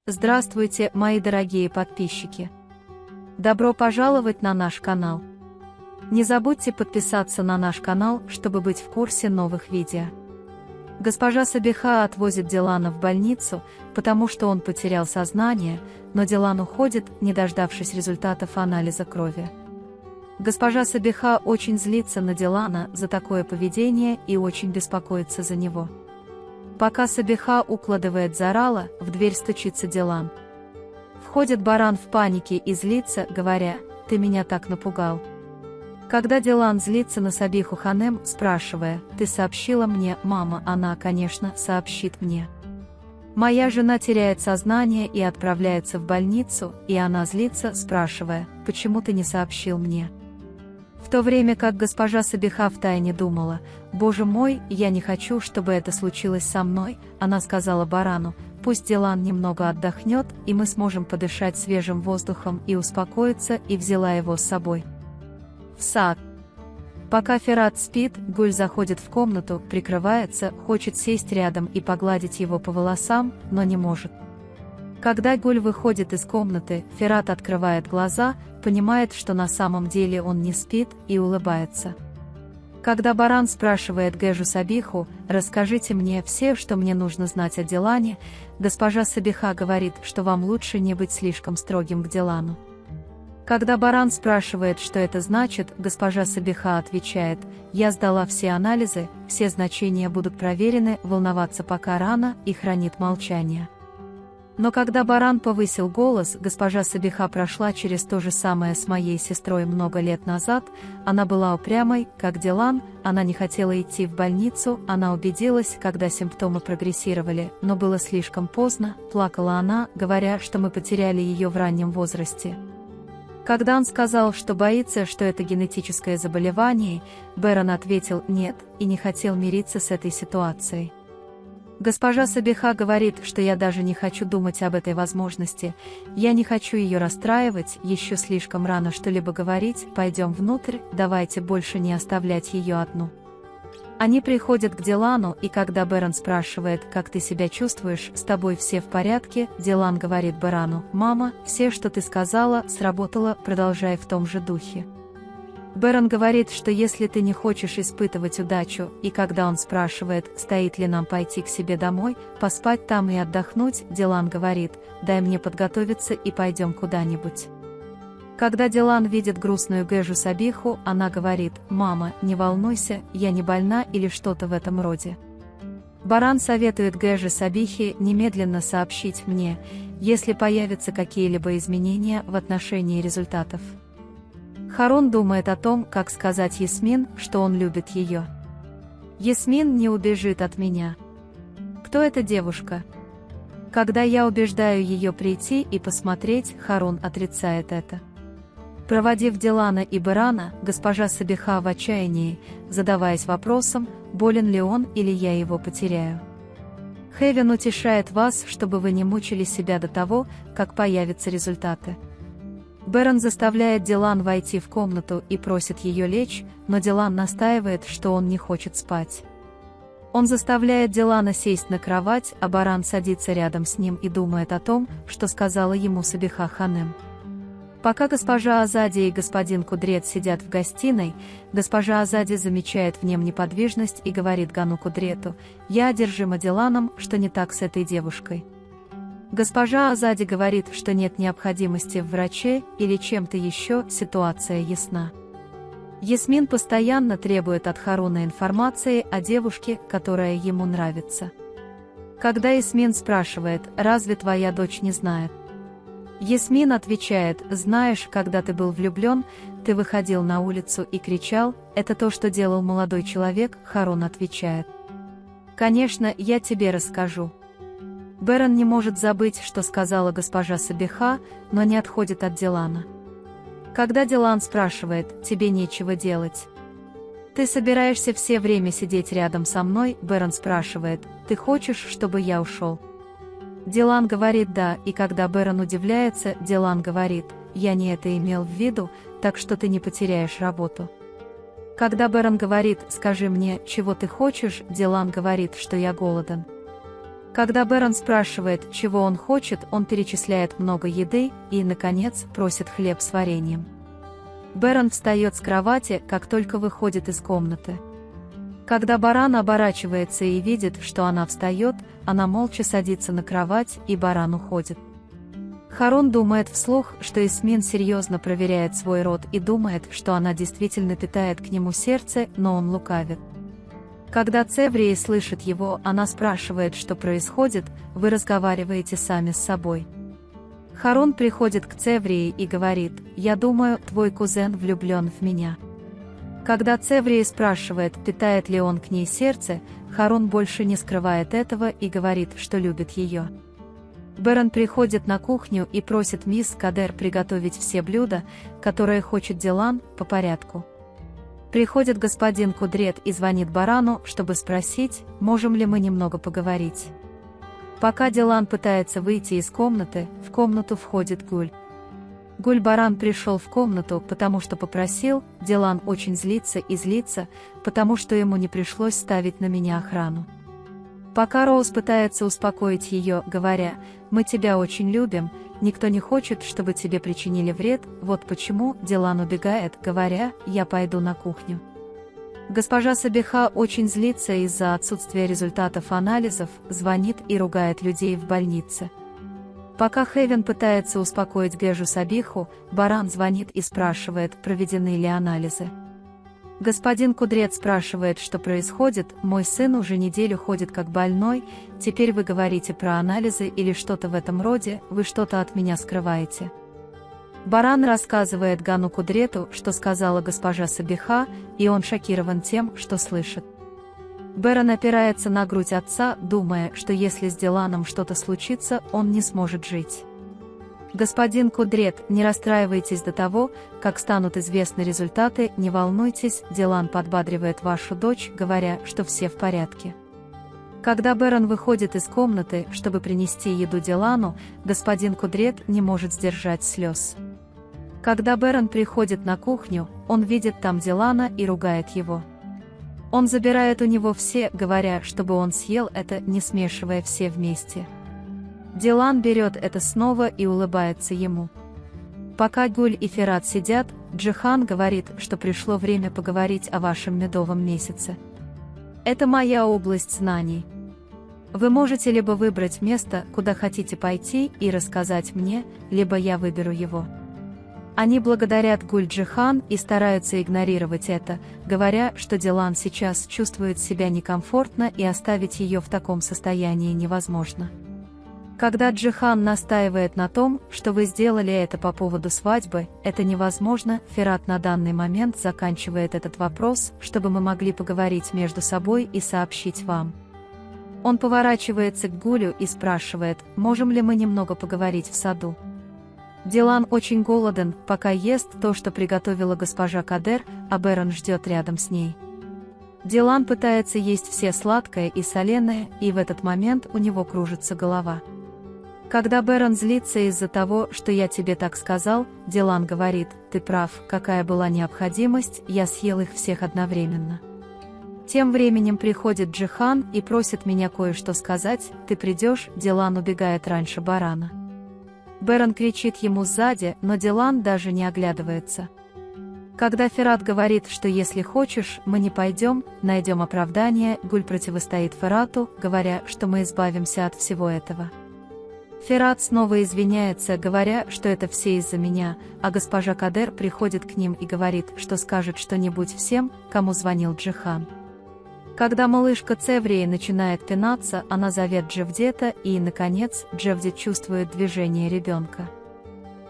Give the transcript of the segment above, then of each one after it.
Здравствуйте, мои дорогие подписчики! Добро пожаловать на наш канал! Не забудьте подписаться на наш канал, чтобы быть в курсе новых видео. Госпожа Сабиха отвозит Дилана в больницу, потому что он потерял сознание, но Дилан уходит, не дождавшись результатов анализа крови. Госпожа Сабиха очень злится на Дилана за такое поведение и очень беспокоится за него. Пока Сабиха укладывает Зарала, в дверь стучится Дилан. Входит Баран в панике и злится, говоря: «Ты меня так напугал». Когда Дилан злится на Сабиху Ханем, спрашивая: «Ты сообщила мне, мама?» Она, конечно, сообщит мне. Моя жена теряет сознание и отправляется в больницу, и она злится, спрашивая: «Почему ты не сообщил мне?» В то время как госпожа Сабиха втайне думала: «Боже мой, я не хочу, чтобы это случилось со мной», она сказала Барану: «Пусть Дилан немного отдохнет, и мы сможем подышать свежим воздухом и успокоиться», и взяла его с собой в сад. Пока Ферат спит, Гуль заходит в комнату, прикрывается, хочет сесть рядом и погладить его по волосам, но не может. Когда Гуль выходит из комнаты, Ферат открывает глаза, понимает, что на самом деле он не спит, и улыбается. Когда Баран спрашивает Гежу Сабиху: «Расскажите мне все, что мне нужно знать о Дилане», госпожа Сабиха говорит, что вам лучше не быть слишком строгим к Дилану. Когда Баран спрашивает, что это значит, госпожа Сабиха отвечает: «Я сдала все анализы, все значения будут проверены, волноваться пока рано», и хранит молчание. Но когда Баран повысил голос, госпожа Сабиха прошла через то же самое с моей сестрой много лет назад, она была упрямой, как Дилан, она не хотела идти в больницу, она убедилась, когда симптомы прогрессировали, но было слишком поздно, плакала она, говоря, что мы потеряли ее в раннем возрасте. Когда он сказал, что боится, что это генетическое заболевание, Баран ответил «нет» и не хотел мириться с этой ситуацией. Госпожа Сабиха говорит, что я даже не хочу думать об этой возможности, я не хочу ее расстраивать, еще слишком рано что-либо говорить, пойдем внутрь, давайте больше не оставлять ее одну. Они приходят к Дилану, и когда Баран спрашивает: «Как ты себя чувствуешь, с тобой все в порядке?», Дилан говорит Барану: «Мама, все, что ты сказала, сработало, продолжай в том же духе». Баран говорит, что если ты не хочешь испытывать удачу, и когда он спрашивает, стоит ли нам пойти к себе домой, поспать там и отдохнуть, Дилан говорит: «Дай мне подготовиться и пойдем куда-нибудь». Когда Дилан видит грустную Гежу Сабиху, она говорит: «Мама, не волнуйся, я не больна» или что-то в этом роде. Баран советует Геже Сабихе немедленно сообщить мне, если появятся какие-либо изменения в отношении результатов. Харун думает о том, как сказать Ясмин, что он любит ее. Ясмин не убежит от меня. Кто эта девушка? Когда я убеждаю ее прийти и посмотреть, Харун отрицает это. Проводив Дилана и Барана, госпожа Сабиха в отчаянии, задаваясь вопросом, болен ли он или я его потеряю. Хевен утешает вас, чтобы вы не мучили себя до того, как появятся результаты. Баран заставляет Дилан войти в комнату и просит ее лечь, но Дилан настаивает, что он не хочет спать. Он заставляет Дилана сесть на кровать, а Баран садится рядом с ним и думает о том, что сказала ему Сабиха Ханем. Пока госпожа Азади и господин Кудрет сидят в гостиной, госпожа Азади замечает в нем неподвижность и говорит Гану Кудрету: «Я одержима Диланом, что не так с этой девушкой». Госпожа Азади говорит, что нет необходимости в враче или чем-то еще, ситуация ясна. Ясмин постоянно требует от Харуна информации о девушке, которая ему нравится. Когда Ясмин спрашивает: «Разве твоя дочь не знает?», Ясмин отвечает: «Знаешь, когда ты был влюблен, ты выходил на улицу и кричал, это то, что делал молодой человек», Харун отвечает: «Конечно, я тебе расскажу». Баран не может забыть, что сказала госпожа Сабиха, но не отходит от Дилана. Когда Дилан спрашивает: «Тебе нечего делать? Ты собираешься все время сидеть рядом со мной?» Баран спрашивает: «Ты хочешь, чтобы я ушел?» Дилан говорит «да», и когда Баран удивляется, Дилан говорит: «Я не это имел в виду, так что ты не потеряешь работу». Когда Баран говорит: «Скажи мне, чего ты хочешь», Дилан говорит, что я голоден. Когда Берон спрашивает, чего он хочет, он перечисляет много еды и, наконец, просит хлеб с вареньем. Берон встает с кровати, как только выходит из комнаты. Когда баран оборачивается и видит, что она встает, она молча садится на кровать, и баран уходит. Харун думает вслух, что Исмин серьезно проверяет свой род и думает, что она действительно питает к нему сердце, но он лукавит. Когда Цеврии слышит его, она спрашивает, что происходит, вы разговариваете сами с собой. Харун приходит к Цеврии и говорит, я думаю, твой кузен влюблен в меня. Когда Цеврии спрашивает, питает ли он к ней сердце, Харун больше не скрывает этого и говорит, что любит ее. Берон приходит на кухню и просит мисс Кадер приготовить все блюда, которые хочет Дилан, по порядку. Приходит господин Кудрет и звонит барану, чтобы спросить, можем ли мы немного поговорить. Пока Дилан пытается выйти из комнаты, в комнату входит Гуль. Гуль-баран пришел в комнату, потому что попросил, Дилан очень злится, потому что ему не пришлось ставить на меня охрану. Пока Роуз пытается успокоить ее, говоря, мы тебя очень любим, никто не хочет, чтобы тебе причинили вред, вот почему Дилан убегает, говоря, я пойду на кухню. Госпожа Сабиха очень злится из-за отсутствия результатов анализов, звонит и ругает людей в больнице. Пока Хевен пытается успокоить Гежу Сабиху, баран звонит и спрашивает, проведены ли анализы. Господин Кудрет спрашивает, что происходит, мой сын уже неделю ходит как больной, теперь вы говорите про анализы или что-то в этом роде, вы что-то от меня скрываете. Баран рассказывает Гану Кудрету, что сказала госпожа Сабиха, и он шокирован тем, что слышит. Берон опирается на грудь отца, думая, что если с Диланом что-то случится, он не сможет жить. Господин Кудрет, не расстраивайтесь до того, как станут известны результаты, не волнуйтесь, Дилан подбадривает вашу дочь, говоря, что все в порядке. Когда Берон выходит из комнаты, чтобы принести еду Дилану, господин Кудрет не может сдержать слез. Когда Берон приходит на кухню, он видит там Дилана и ругает его. Он забирает у него все, говоря, чтобы он съел это, не смешивая все вместе. Дилан берет это снова и улыбается ему. Пока Гуль и Ферат сидят, Джихан говорит, что пришло время поговорить о вашем медовом месяце. Это моя область знаний. Вы можете либо выбрать место, куда хотите пойти и рассказать мне, либо я выберу его. Они благодарят Гуль-Джихан и стараются игнорировать это, говоря, что Дилан сейчас чувствует себя некомфортно и оставить ее в таком состоянии невозможно. Когда Джихан настаивает на том, что вы сделали это по поводу свадьбы, это невозможно, Ферат на данный момент заканчивает этот вопрос, чтобы мы могли поговорить между собой и сообщить вам. Он поворачивается к Гулю и спрашивает, можем ли мы немного поговорить в саду. Дилан очень голоден, пока ест то, что приготовила госпожа Кадер, а Берон ждет рядом с ней. Дилан пытается есть все сладкое и соленое, и в этот момент у него кружится голова. Когда Берон злится из-за того, что я тебе так сказал, Дилан говорит, ты прав, какая была необходимость, я съел их всех одновременно. Тем временем приходит Джихан и просит меня кое-что сказать, ты придешь, Дилан убегает раньше барана. Берон кричит ему сзади, но Дилан даже не оглядывается. Когда Ферат говорит, что если хочешь, мы не пойдем, найдем оправдание, Гуль противостоит Ферату, говоря, что мы избавимся от всего этого. Ферат снова извиняется, говоря, что это все из-за меня, а госпожа Кадер приходит к ним и говорит, что скажет что-нибудь всем, кому звонил Джихан. Когда малышка Цеврии начинает пинаться, она зовет Джевдета и, наконец, Джевдет чувствует движение ребенка.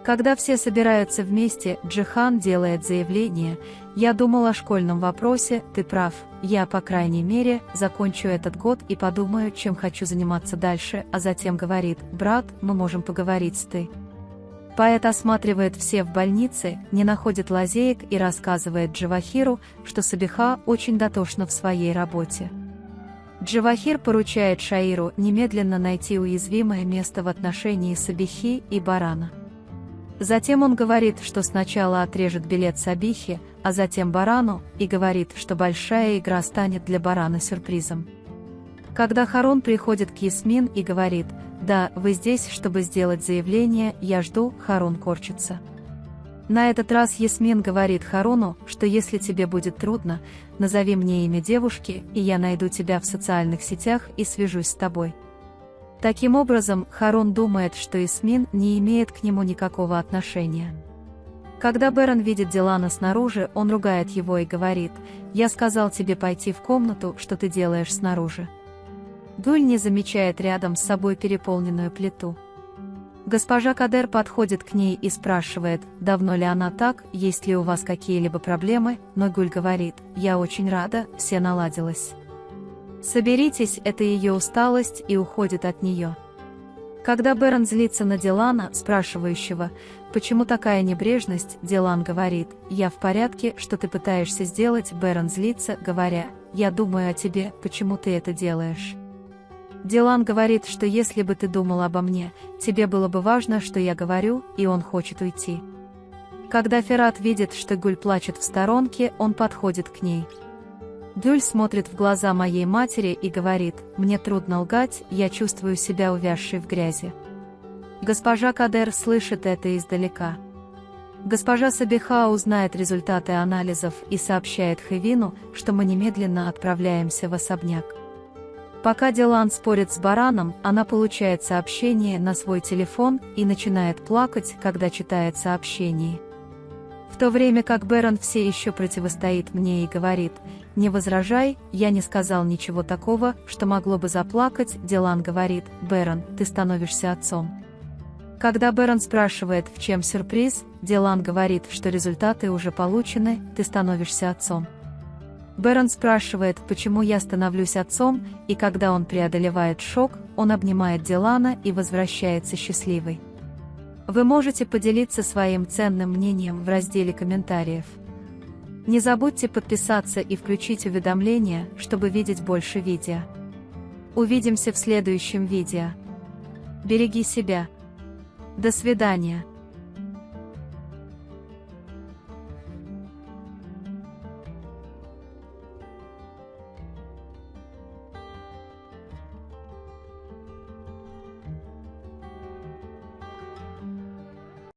Когда все собираются вместе, Джихан делает заявление, «Я думал о школьном вопросе, ты прав, я, по крайней мере, закончу этот год и подумаю, чем хочу заниматься дальше», а затем говорит, «Брат, мы можем поговорить с ты». Поэт осматривает все в больнице, не находит лазеек и рассказывает Джавахиру, что Сабиха очень дотошна в своей работе. Джавахир поручает Шаиру немедленно найти уязвимое место в отношении Сабихи и барана. Затем он говорит, что сначала отрежет билет Сабихе, а затем барану, и говорит, что большая игра станет для барана сюрпризом. Когда Харон приходит к Ясмин и говорит: «Да, вы здесь, чтобы сделать заявление, я жду», Харон корчится. На этот раз Ясмин говорит Харону, что если тебе будет трудно, назови мне имя девушки, и я найду тебя в социальных сетях и свяжусь с тобой. Таким образом, Харон думает, что Ясмин не имеет к нему никакого отношения. Когда Берен видит Дилана снаружи, он ругает его и говорит: «Я сказал тебе пойти в комнату, что ты делаешь снаружи». Гуль не замечает рядом с собой переполненную плиту. Госпожа Кадер подходит к ней и спрашивает, давно ли она так, есть ли у вас какие-либо проблемы, но Гуль говорит: «Я очень рада, все наладилось». «Соберитесь», это ее усталость, и уходит от нее. Когда Берен злится на Дилана, спрашивающего, почему такая небрежность, Дилан говорит: «Я в порядке, что ты пытаешься сделать?» Берен злится, говоря: «Я думаю о тебе, почему ты это делаешь?» Дилан говорит, что если бы ты думал обо мне, тебе было бы важно, что я говорю, и он хочет уйти. Когда Ферат видит, что Гуль плачет в сторонке, он подходит к ней. Гуль смотрит в глаза моей матери и говорит: «Мне трудно лгать, я чувствую себя увязшей в грязи». Госпожа Кадер слышит это издалека. Госпожа Сабиха узнает результаты анализов и сообщает Хевину, что мы немедленно отправляемся в особняк. Пока Дилан спорит с Бараном, она получает сообщение на свой телефон и начинает плакать, когда читает сообщение. В то время как Берен все еще противостоит мне и говорит: «Не возражай, я не сказал ничего такого, что могло бы заплакать», Дилан говорит: «Берен, ты становишься отцом». Когда Берен спрашивает, в чем сюрприз, Дилан говорит, что результаты уже получены, ты становишься отцом. Берен спрашивает, почему я становлюсь отцом, и когда он преодолевает шок, он обнимает Дилана и возвращается счастливый. Вы можете поделиться своим ценным мнением в разделе комментариев. Не забудьте подписаться и включить уведомления, чтобы видеть больше видео. Увидимся в следующем видео. Береги себя. До свидания.